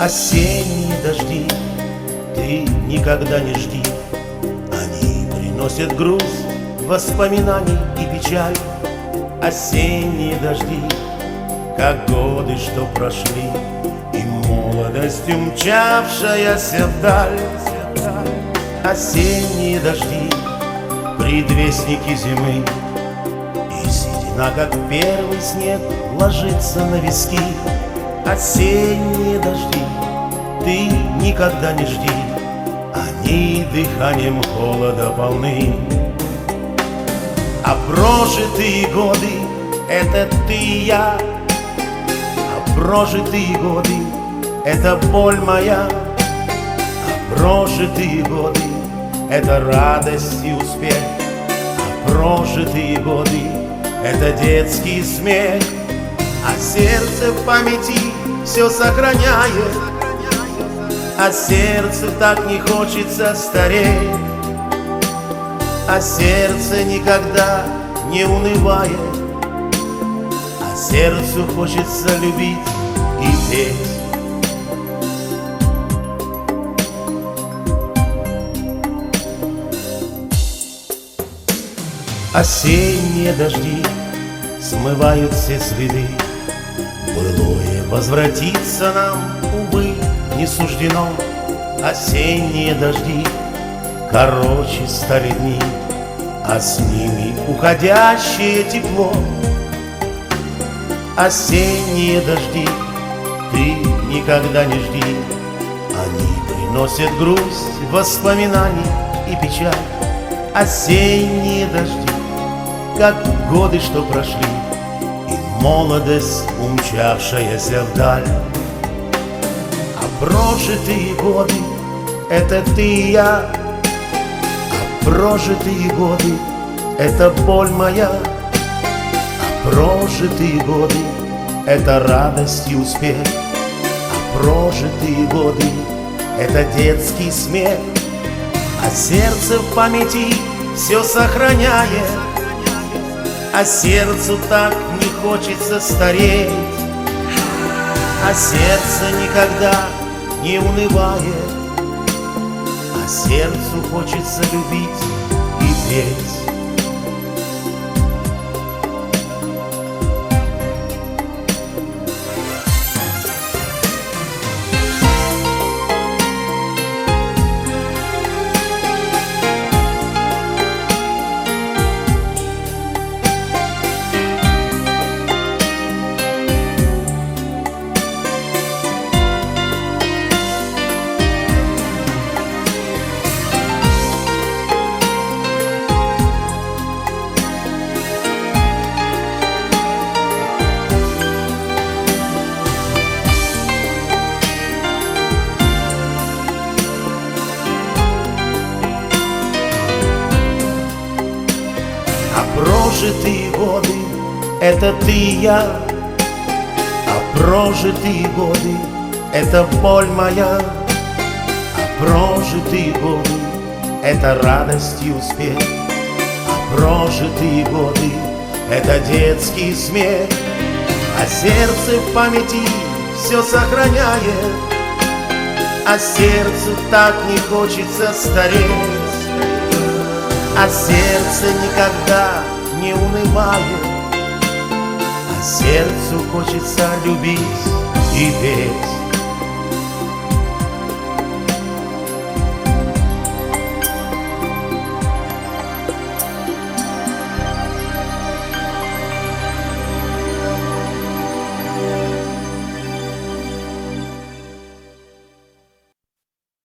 Осенние дожди ты никогда не жди, они приносят грусть, воспоминаний и печаль. Осенние дожди, как годы, что прошли, и молодость, умчавшаяся вдаль. Осенние дожди, предвестники зимы, и седина, как первый снег, ложится на виски. Осенние дожди ты никогда не жди, они дыханием холода полны. А прожитые годы — это ты и я, а прожитые годы — это боль моя, а прожитые годы — это радость и успех, а прожитые годы — это детский смех. А сердце в памяти все сохраняет, а сердцу так не хочется стареть, а сердце никогда не унывает, а сердцу хочется любить и петь. Осенние дожди смывают все следы, былое возвратиться нам, увы, не суждено. Осенние дожди короче стали дни, а с ними уходящее тепло. Осенние дожди ты никогда не жди, они приносят грусть, воспоминаний и печаль. Осенние дожди, как годы, что прошли, и молодость, умчавшаяся вдаль. А прожитые годы — это ты и я, а прожитые годы — это боль моя, а прожитые годы — это радость и успех, а прожитые годы — это детский смех. А сердце в памяти все сохраняет, а сердцу так не хочется стареть, а сердце никогда не унывает, а сердцу хочется любить и петь. Прожитые годы — это ты и я, а прожитые годы — это боль моя, а прожитые годы — это радость и успех, а прожитые годы — это детский смех. А сердце в памяти все сохраняет, а сердцу так не хочется стареть, а сердце никогда не унывает, а сердцу хочется любить и петь.